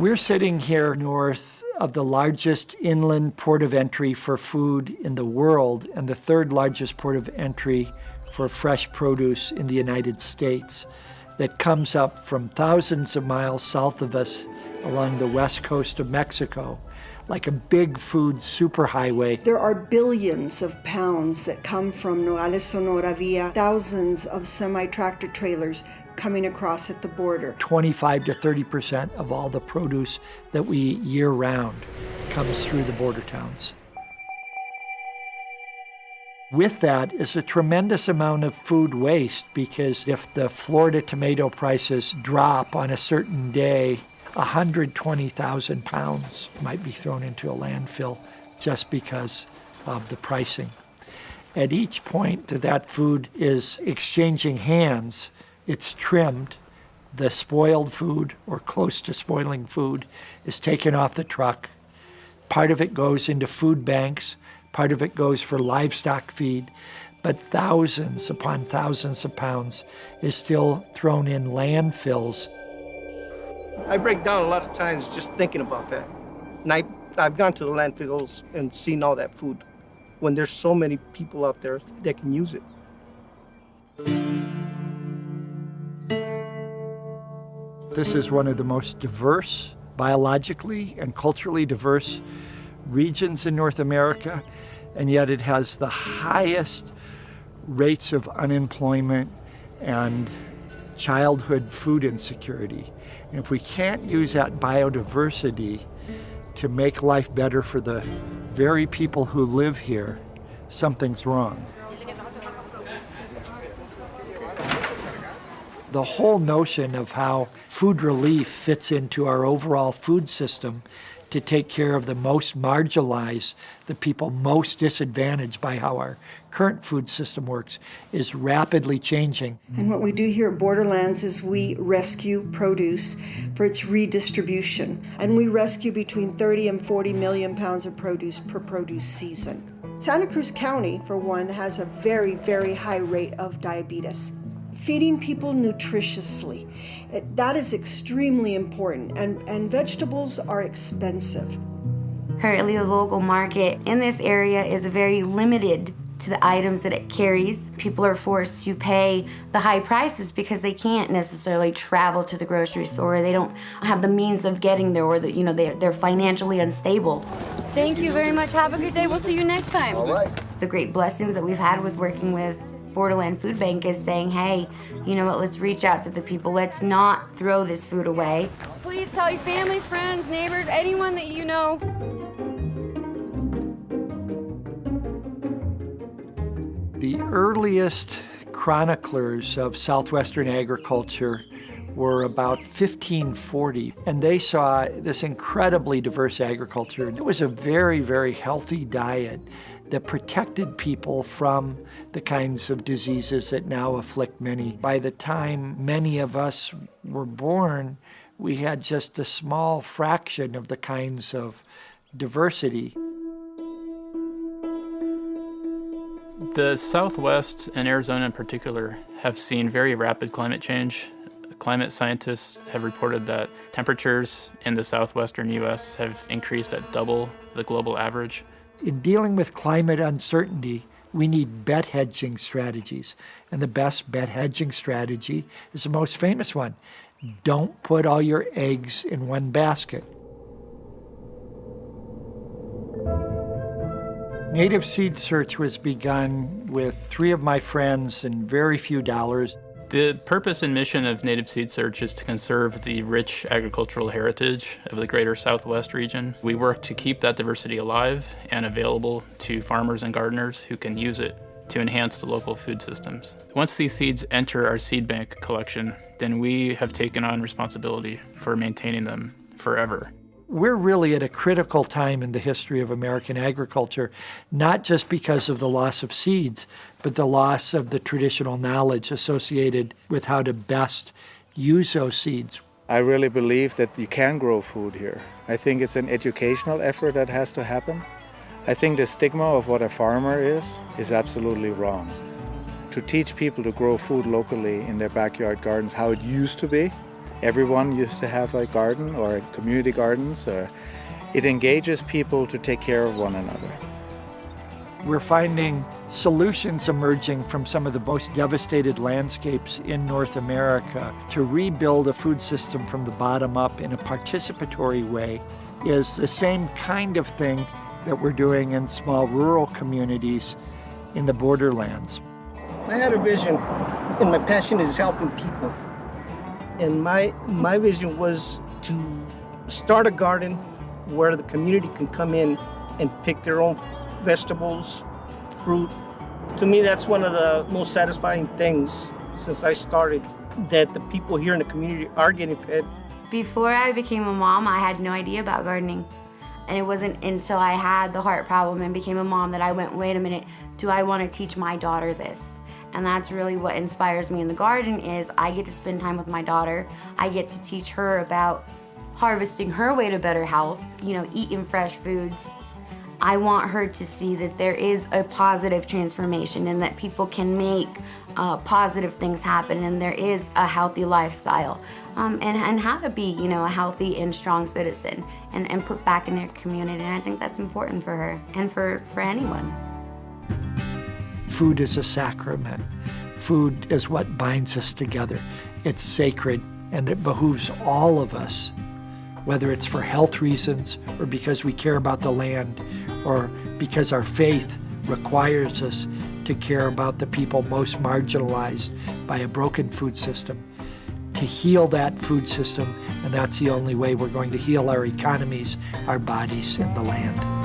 We're sitting here north of the largest inland port of entry for food in the world and the third largest port of entry for fresh produce in the United States that comes up from thousands of miles south of us along the west coast of Mexico, like a big food superhighway. There are billions of pounds that come from Nogales, Sonora via thousands of semi-tractor trailers coming across at the border. 25 to 30% of all the produce that we eat year-round comes through the border towns. With that is a tremendous amount of food waste, because if the Florida tomato prices drop on a certain day, 120,000 pounds might be thrown into a landfill just because of the pricing. At each point that that food is exchanging hands, it's trimmed. The spoiled food, or close to spoiling food, is taken off the truck. Part of it goes into food banks, part of it goes for livestock feed, but thousands upon thousands of pounds is still thrown in landfills. I break down a lot of times just thinking about that. And I've gone to the landfills and seen all that food when there's so many people out there that can use it. This is one of the most diverse, biologically and culturally diverse regions in North America, and yet it has the highest rates of unemployment and childhood food insecurity. And if we can't use that biodiversity to make life better for the very people who live here, something's wrong. The whole notion of how food relief fits into our overall food system to take care of the most marginalized, the people most disadvantaged by how our current food system works, is rapidly changing. And what we do here at Borderlands is we rescue produce for its redistribution. And we rescue between 30 and 40 million pounds of produce per produce season. Santa Cruz County, for one, has a very, very high rate of diabetes. Feeding people nutritiously, that is extremely important, and vegetables are expensive. Currently, the local market in this area is very limited to the items that it carries. People are forced to pay the high prices because they can't necessarily travel to the grocery store. They don't have the means of getting there, or they're financially unstable. Thank you very much. Have a good day. We'll see you next time. All right. The great blessings that we've had with working with Borderland Food Bank is saying, hey, you know what, let's reach out to the people. Let's not throw this food away. Please tell your families, friends, neighbors, anyone that you know. The earliest chroniclers of Southwestern agriculture were about 1540, and they saw this incredibly diverse agriculture. It was a very, very healthy diet that protected people from the kinds of diseases that now afflict many. By the time many of us were born, we had just a small fraction of the kinds of diversity. The Southwest and Arizona in particular have seen very rapid climate change. Climate scientists have reported that temperatures in the southwestern U.S. have increased at double the global average. In dealing with climate uncertainty, we need bet hedging strategies. And the best bet hedging strategy is the most famous one. Don't put all your eggs in one basket. Native seed search was begun with 3 of my friends and very few dollars. The purpose and mission of Native Seed Search is to conserve the rich agricultural heritage of the greater Southwest region. We work to keep that diversity alive and available to farmers and gardeners who can use it to enhance the local food systems. Once these seeds enter our seed bank collection, then we have taken on responsibility for maintaining them forever. We're really at a critical time in the history of American agriculture, not just because of the loss of seeds, but the loss of the traditional knowledge associated with how to best use those seeds. I really believe that you can grow food here. I think it's an educational effort that has to happen. I think the stigma of what a farmer is absolutely wrong. To teach people to grow food locally in their backyard gardens how it used to be, everyone used to have a garden or community gardens. It engages people to take care of one another. We're finding solutions emerging from some of the most devastated landscapes in North America to rebuild a food system from the bottom up in a participatory way is the same kind of thing that we're doing in small rural communities in the borderlands. I had a vision, and my passion is helping people. And my vision was to start a garden where the community can come in and pick their own vegetables, fruit. To me, that's one of the most satisfying things since I started, that the people here in the community are getting fed. Before I became a mom, I had no idea about gardening. And it wasn't until I had the heart problem and became a mom that I went, wait a minute, do I want to teach my daughter this? And that's really what inspires me in the garden is I get to spend time with my daughter. I get to teach her about harvesting her way to better health, eating fresh foods. I want her to see that there is a positive transformation and that people can make positive things happen and there is a healthy lifestyle and how to be, a healthy and strong citizen and put back in their community. And I think that's important for her and for anyone. Food is a sacrament. Food is what binds us together. It's sacred, and it behooves all of us, whether it's for health reasons or because we care about the land or because our faith requires us to care about the people most marginalized by a broken food system, to heal that food system, and that's the only way we're going to heal our economies, our bodies, and the land.